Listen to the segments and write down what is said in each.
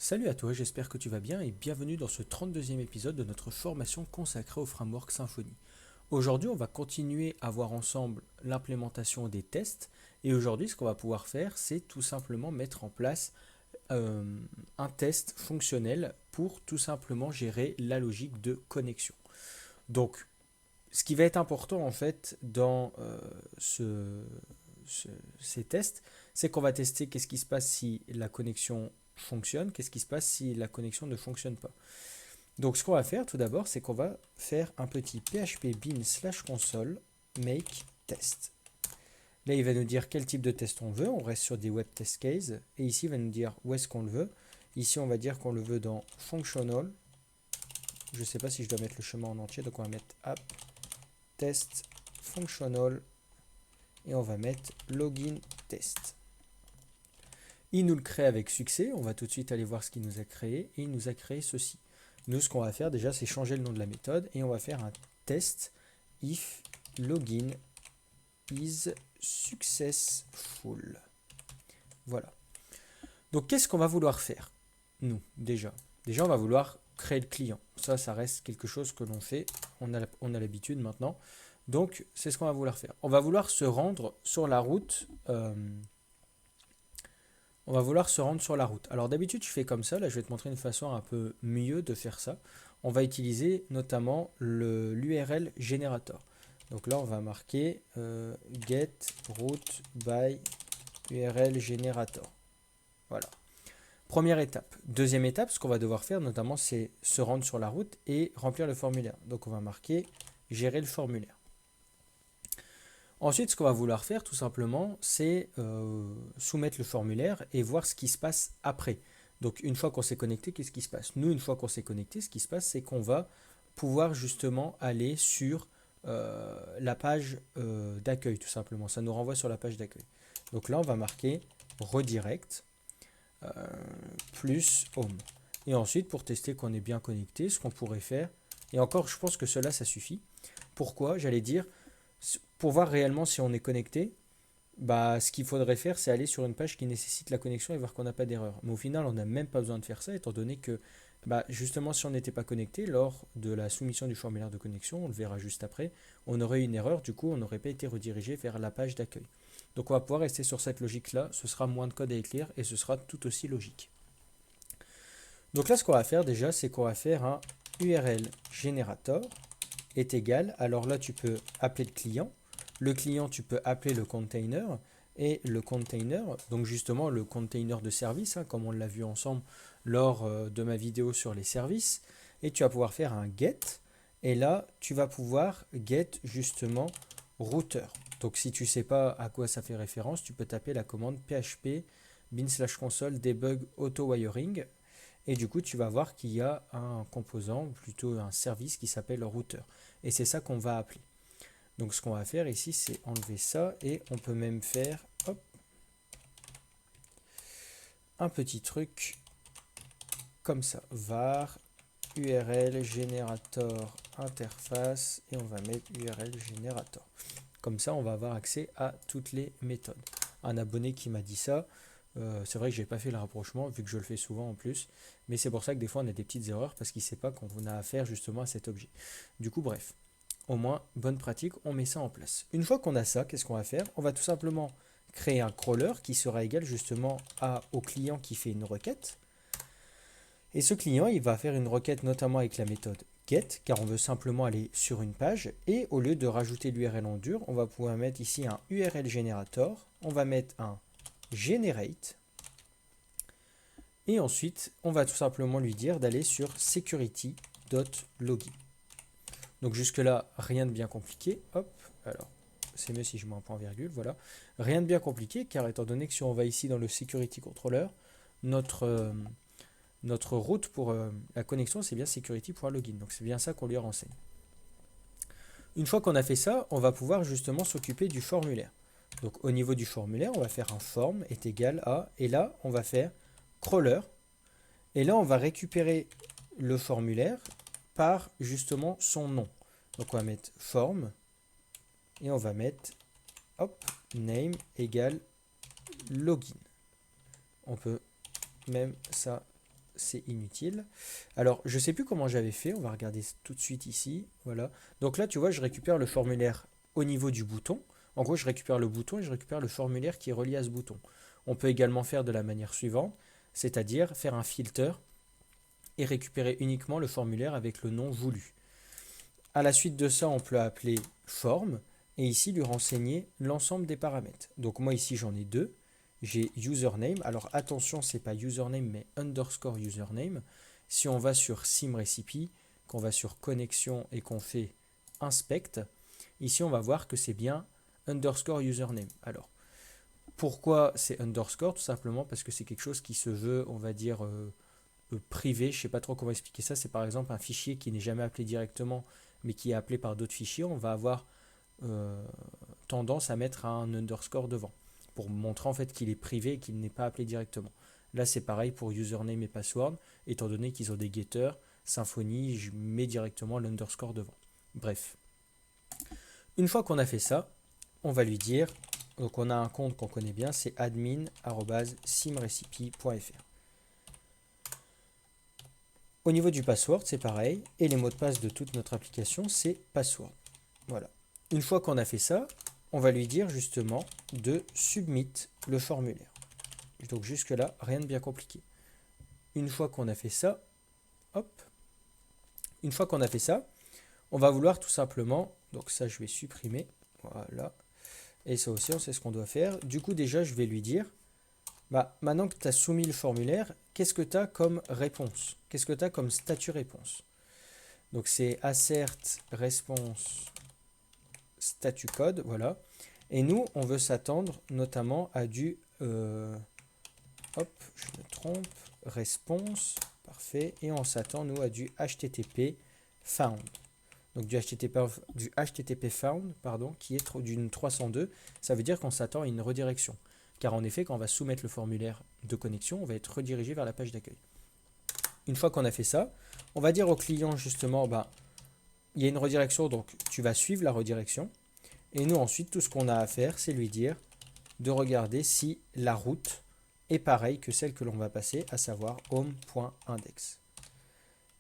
Salut à toi, j'espère que tu vas bien et bienvenue dans ce 32e épisode de notre formation consacrée au framework Symfony. Aujourd'hui, on va continuer à voir ensemble l'implémentation des tests et aujourd'hui, ce qu'on va pouvoir faire, c'est tout simplement mettre en place un test fonctionnel pour tout simplement gérer la logique de connexion. Donc, ce qui va être important en fait dans ces tests, c'est qu'on va tester qu'est-ce qui se passe si la connexion fonctionne, qu'est-ce qui se passe si la connexion ne fonctionne pas. Donc ce qu'on va faire tout d'abord, c'est qu'on va faire un petit php bin slash console make test. Là, il va nous dire quel type de test on veut. On reste sur des web test cases. Et ici, il va nous dire où est-ce qu'on le veut. Ici, on va dire qu'on le veut dans functional. Je ne sais pas si je dois mettre le chemin en entier. Donc, on va mettre app test functional. Et on va mettre login test. Il nous le crée avec succès. On va tout de suite aller voir ce qu'il nous a créé. Et il nous a créé ceci. Nous, ce qu'on va faire déjà, c'est changer le nom de la méthode. Et on va faire un test if login is successful. Voilà. Donc, qu'est-ce qu'on va vouloir faire, nous, déjà? Déjà, on va vouloir créer le client. Ça reste quelque chose que l'on fait. On a l'habitude maintenant. Donc, c'est ce qu'on va vouloir faire. On va vouloir se rendre sur la route. Alors, d'habitude, je fais comme ça. Là, je vais te montrer une façon un peu mieux de faire ça. On va utiliser notamment l'URL generator. Donc là, on va marquer get route by URL generator. Voilà. Première étape. Deuxième étape, ce qu'on va devoir faire notamment, c'est se rendre sur la route et remplir le formulaire. Donc on va marquer gérer le formulaire. Ensuite, ce qu'on va vouloir faire tout simplement, c'est soumettre le formulaire et voir ce qui se passe après. Donc une fois qu'on s'est connecté, qu'est-ce qui se passe? Nous, une fois qu'on s'est connecté, ce qui se passe, c'est qu'on va pouvoir justement aller sur la page d'accueil tout simplement. Ça nous renvoie sur la page d'accueil. Donc là, on va marquer redirect plus home. Et ensuite, pour tester qu'on est bien connecté, ce qu'on pourrait faire, et encore, je pense que cela, ça suffit. Pourquoi? J'allais dire, pour voir réellement si on est connecté, ce qu'il faudrait faire, c'est aller sur une page qui nécessite la connexion et voir qu'on n'a pas d'erreur. Mais au final, on n'a même pas besoin de faire ça, étant donné que, justement, si on n'était pas connecté, lors de la soumission du formulaire de connexion, on le verra juste après, on aurait eu une erreur, du coup, on n'aurait pas été redirigé vers la page d'accueil. Donc, on va pouvoir rester sur cette logique-là, ce sera moins de code à écrire et ce sera tout aussi logique. Donc là, ce qu'on va faire déjà, c'est qu'on va faire un URL generator est égal. Alors là, tu peux appeler le client. Le client, tu peux appeler le container. Et le container, donc justement le container de service, comme on l'a vu ensemble lors de ma vidéo sur les services. Et tu vas pouvoir faire un get. Et là, tu vas pouvoir get justement router. Donc si tu ne sais pas à quoi ça fait référence, tu peux taper la commande php bin/console debug auto wiring. Et du coup, tu vas voir qu'il y a un composant, plutôt un service qui s'appelle router. Et c'est ça qu'on va appeler. Donc ce qu'on va faire ici, c'est enlever ça et on peut même faire un petit truc comme ça. Var URL generator interface et on va mettre URL generator. Comme ça, on va avoir accès à toutes les méthodes. Un abonné qui m'a dit ça, c'est vrai que je n'ai pas fait le rapprochement, vu que je le fais souvent en plus, mais c'est pour ça que des fois on a des petites erreurs parce qu'il ne sait pas qu'on a affaire justement à cet objet. Du coup, bref, au moins, bonne pratique, on met ça en place. Une fois qu'on a ça, qu'est-ce qu'on va faire? On va tout simplement créer un crawler qui sera égal justement au client qui fait une requête. Et ce client, il va faire une requête notamment avec la méthode get, car on veut simplement aller sur une page. Et au lieu de rajouter l'URL en dur, on va pouvoir mettre ici un URL generator. On va mettre un generate. Et ensuite, on va tout simplement lui dire d'aller sur security.login. Donc jusque-là, rien de bien compliqué. Hop, alors, c'est mieux si je mets un point virgule, voilà. Rien de bien compliqué, car étant donné que si on va ici dans le security controller, notre route pour la connexion, c'est bien security.login. Donc c'est bien ça qu'on lui renseigne. Une fois qu'on a fait ça, on va pouvoir justement s'occuper du formulaire. Donc au niveau du formulaire, on va faire un form est égal à, et là, on va faire crawler. Et là, on va récupérer le formulaire par justement son nom. Donc on va mettre form et on va mettre name égale login. On peut même ça c'est inutile. Alors, je ne sais plus comment j'avais fait, on va regarder tout de suite ici. Voilà. Donc là, tu vois, je récupère le formulaire au niveau du bouton. En gros, je récupère le bouton et je récupère le formulaire qui est relié à ce bouton. On peut également faire de la manière suivante, c'est-à-dire faire un filter et récupérer uniquement le formulaire avec le nom voulu. À la suite de ça, on peut appeler form et ici lui renseigner l'ensemble des paramètres. Donc moi ici j'en ai deux. J'ai username. Alors attention, c'est pas username mais underscore username. Si on va sur SimRecipe, qu'on va sur connexion et qu'on fait inspect, ici on va voir que c'est bien underscore username. Alors pourquoi c'est underscore? Tout simplement parce que c'est quelque chose qui se veut, on va dire, privé. Je ne sais pas trop comment expliquer ça. C'est par exemple un fichier qui n'est jamais appelé directement mais qui est appelé par d'autres fichiers. On va avoir tendance à mettre un underscore devant pour montrer en fait qu'il est privé et qu'il n'est pas appelé directement. Là c'est pareil pour username et password, étant donné qu'ils ont des getters, Symfony, je mets directement l'underscore devant. Bref. Une fois qu'on a fait ça, on va lui dire, donc on a un compte qu'on connaît bien, c'est admin@simrecipe.fr. Au niveau du password, c'est pareil, et les mots de passe de toute notre application, c'est password. Voilà. Une fois qu'on a fait ça, on va lui dire justement de submit le formulaire. Donc jusque-là, rien de bien compliqué. Une fois qu'on a fait ça, hop, une fois qu'on a fait ça, on va vouloir tout simplement, donc ça je vais supprimer, voilà, et ça aussi on sait ce qu'on doit faire. Du coup déjà je vais lui dire, maintenant que tu as soumis le formulaire, qu'est-ce que tu as comme réponse? Qu'est-ce que tu as comme statut réponse? Donc c'est assert response statut code, voilà. Et nous, on veut s'attendre notamment à du, hop, je me trompe, response, parfait, et on s'attend nous à du HTTP found. Donc du HTTP found, pardon, qui est d'une 302, ça veut dire qu'on s'attend à une redirection. Car en effet, quand on va soumettre le formulaire de connexion, on va être redirigé vers la page d'accueil. Une fois qu'on a fait ça, on va dire au client justement, il y a une redirection, donc tu vas suivre la redirection. Et nous ensuite, tout ce qu'on a à faire, c'est lui dire de regarder si la route est pareille que celle que l'on va passer, à savoir home.index.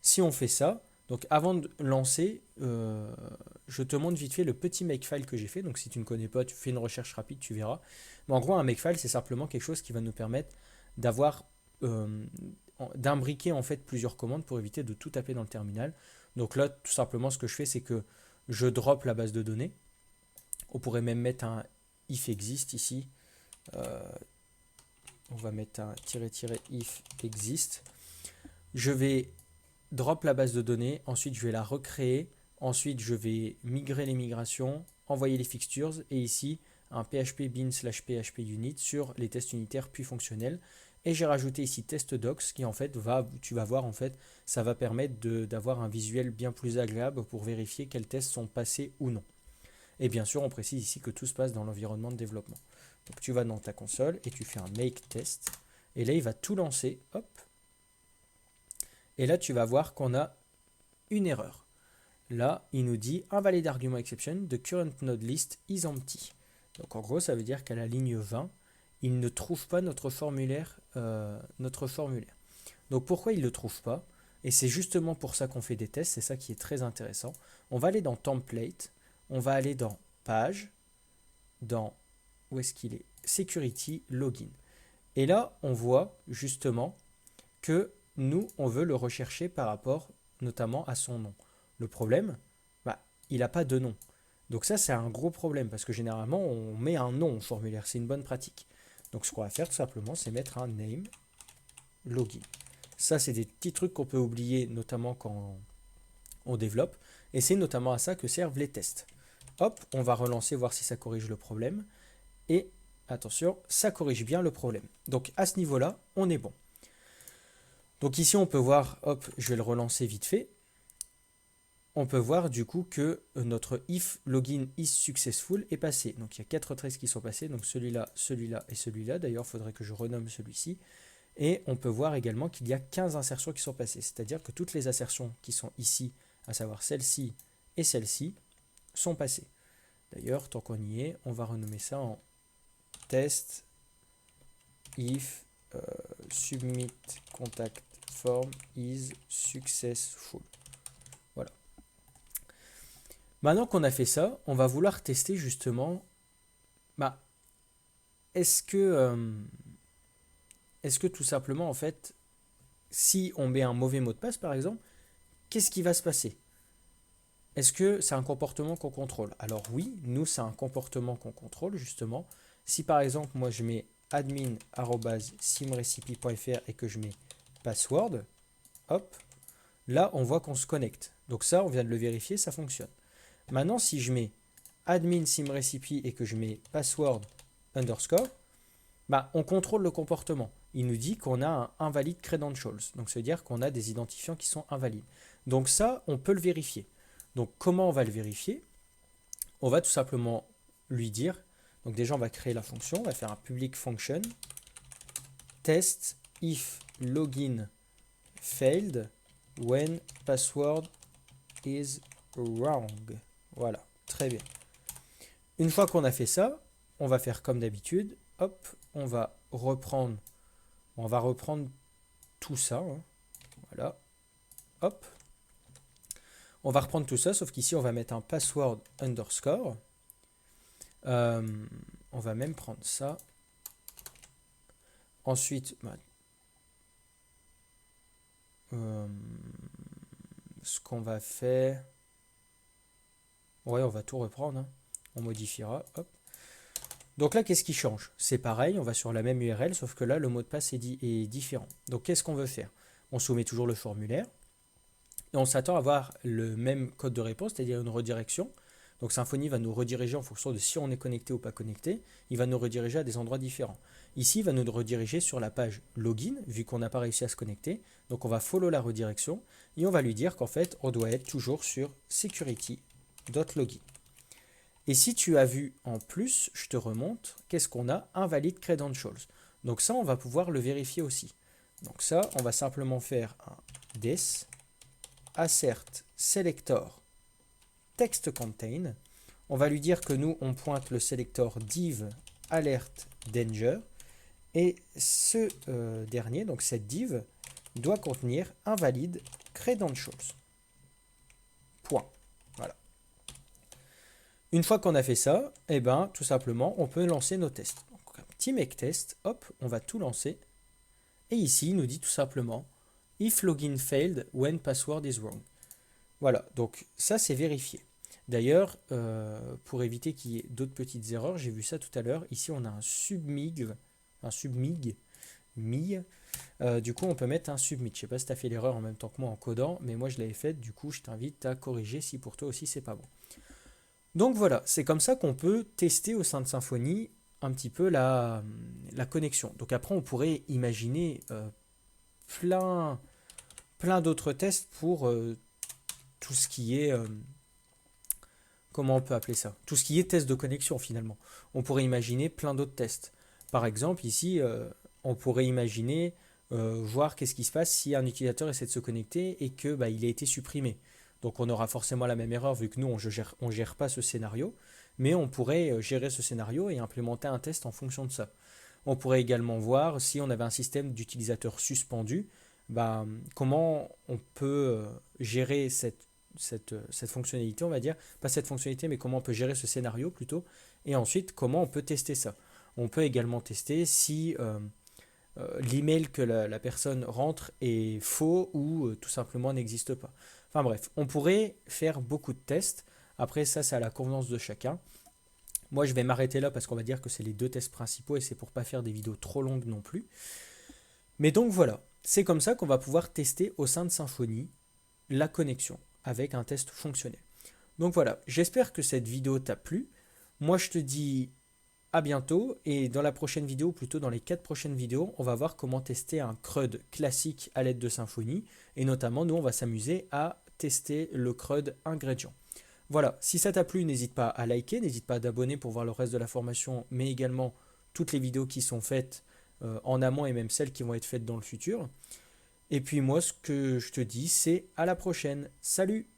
Si on fait ça, donc avant de lancer, je te montre vite fait le petit makefile que j'ai fait. Donc si tu ne connais pas, tu fais une recherche rapide, tu verras. Mais en gros, un makefile, c'est simplement quelque chose qui va nous permettre d'avoir, d'imbriquer en fait plusieurs commandes pour éviter de tout taper dans le terminal. Donc là, tout simplement, ce que je fais, c'est que je drop la base de données. On pourrait même mettre un if exist ici. On va mettre un if exist. Je vais drop la base de données, ensuite je vais la recréer, ensuite je vais migrer les migrations, envoyer les fixtures et ici un php bin/php unit sur les tests unitaires puis fonctionnels. Et j'ai rajouté ici testdocs qui en fait tu vas voir en fait, ça va permettre d'avoir un visuel bien plus agréable pour vérifier quels tests sont passés ou non. Et bien sûr, on précise ici que tout se passe dans l'environnement de développement. Donc tu vas dans ta console et tu fais un make test. Et là, il va tout lancer. Hop. Et là, tu vas voir qu'on a une erreur. Là, il nous dit invalid argument exception, the current node list is empty. Donc en gros, ça veut dire qu'à la ligne 20, il ne trouve pas notre formulaire. Donc pourquoi il ne le trouve pas? Et c'est justement pour ça qu'on fait des tests, c'est ça qui est très intéressant. On va aller dans template, on va aller dans page, dans, où est-ce qu'il est? Security, login. Et là, on voit justement que nous, on veut le rechercher par rapport notamment à son nom. Le problème, il n'a pas de nom. Donc ça, c'est un gros problème parce que généralement, on met un nom au formulaire. C'est une bonne pratique. Donc ce qu'on va faire tout simplement, c'est mettre un name login. Ça, c'est des petits trucs qu'on peut oublier, notamment quand on développe. Et c'est notamment à ça que servent les tests. Hop, on va relancer, voir si ça corrige le problème. Et attention, ça corrige bien le problème. Donc à ce niveau-là, on est bon. Donc ici, on peut voir, hop, je vais le relancer vite fait. On peut voir du coup que notre if login is successful est passé. Donc il y a 4 traces qui sont passés, donc celui-là, celui-là et celui-là. D'ailleurs, il faudrait que je renomme celui-ci. Et on peut voir également qu'il y a 15 insertions qui sont passées. C'est-à-dire que toutes les insertions qui sont ici, à savoir celle-ci et celle-ci, sont passées. D'ailleurs, tant qu'on y est, on va renommer ça en test if submit contact transform is successful. Voilà. Maintenant qu'on a fait ça, on va vouloir tester justement, est-ce que tout simplement, en fait, si on met un mauvais mot de passe, par exemple, qu'est-ce qui va se passer? Est-ce que c'est un comportement qu'on contrôle? Alors oui, nous, c'est un comportement qu'on contrôle, justement. Si par exemple, moi, je mets admin@simrecipe.fr et que je mets password, hop, là, on voit qu'on se connecte. Donc ça, on vient de le vérifier, ça fonctionne. Maintenant, si je mets admin simrecipe et que je mets password underscore, on contrôle le comportement. Il nous dit qu'on a un invalide credentials. Donc, ça veut dire qu'on a des identifiants qui sont invalides. Donc ça, on peut le vérifier. Donc, comment on va le vérifier? On va tout simplement lui dire, donc déjà, on va créer la fonction, on va faire un public function, test if login failed when password is wrong. Voilà, très bien. Une fois qu'on a fait ça, on va faire comme d'habitude, hop, on va reprendre tout ça, hein. Voilà, hop. On va reprendre tout ça, sauf qu'ici, on va mettre un password underscore. On va même prendre ça. Ensuite, ce qu'on va faire... Ouais, on va tout reprendre, hein. On modifiera, hop. Donc là, qu'est-ce qui change? C'est pareil, on va sur la même URL, sauf que là, le mot de passe est différent. Donc, qu'est-ce qu'on veut faire? On soumet toujours le formulaire et on s'attend à avoir le même code de réponse, c'est-à-dire une redirection. Donc, Symfony va nous rediriger en fonction de si on est connecté ou pas connecté. Il va nous rediriger à des endroits différents. Ici, il va nous rediriger sur la page login, vu qu'on n'a pas réussi à se connecter. Donc, on va follow la redirection et on va lui dire qu'en fait, on doit être toujours sur security.login. Et si tu as vu en plus, je te remonte, qu'est-ce qu'on a? Invalid credentials. Donc ça, on va pouvoir le vérifier aussi. Donc ça, on va simplement faire un des assert selector text contain. On va lui dire que nous, on pointe le selector div alert danger. Et ce dernier, donc cette div, doit contenir invalid credentials. Point. Voilà. Une fois qu'on a fait ça, tout simplement, on peut lancer nos tests. Donc, un petit make test, hop, on va tout lancer. Et ici, il nous dit tout simplement if login failed when password is wrong. Voilà, donc ça, c'est vérifié. D'ailleurs, pour éviter qu'il y ait d'autres petites erreurs, j'ai vu ça tout à l'heure. Ici, on a un submig. Du coup, on peut mettre un submit. Je ne sais pas si tu as fait l'erreur en même temps que moi en codant, mais moi, je l'avais faite. Du coup, je t'invite à corriger si pour toi aussi, c'est pas bon. Donc voilà, c'est comme ça qu'on peut tester au sein de Symfony un petit peu la connexion. Donc après, on pourrait imaginer plein d'autres tests pour tout ce qui est... comment on peut appeler ça? Tout ce qui est test de connexion finalement. On pourrait imaginer plein d'autres tests. Par exemple, ici, on pourrait imaginer voir qu'est-ce qui se passe si un utilisateur essaie de se connecter et que il a été supprimé. Donc on aura forcément la même erreur vu que nous, on gère pas ce scénario, mais on pourrait gérer ce scénario et implémenter un test en fonction de ça. On pourrait également voir si on avait un système d'utilisateurs suspendus, comment on peut gérer cette fonctionnalité, on va dire, pas cette fonctionnalité, mais comment on peut gérer ce scénario plutôt, et ensuite comment on peut tester ça. On peut également tester si l'email que la personne rentre est faux ou tout simplement n'existe pas. Enfin bref, on pourrait faire beaucoup de tests. Après ça, c'est à la convenance de chacun. Moi, je vais m'arrêter là parce qu'on va dire que c'est les deux tests principaux et c'est pour pas faire des vidéos trop longues non plus. Mais donc voilà, c'est comme ça qu'on va pouvoir tester au sein de Symfony la connexion avec un test fonctionnel. Donc voilà, j'espère que cette vidéo t'a plu. Moi, je te dis à bientôt et dans la prochaine vidéo, plutôt dans les 4 prochaines vidéos, on va voir comment tester un CRUD classique à l'aide de Symfony et notamment, nous, on va s'amuser à tester le CRUD ingrédient. Voilà, si ça t'a plu, n'hésite pas à liker, n'hésite pas à t'abonner pour voir le reste de la formation, mais également toutes les vidéos qui sont faites en amont et même celles qui vont être faites dans le futur. Et puis moi, ce que je te dis, c'est à la prochaine. Salut!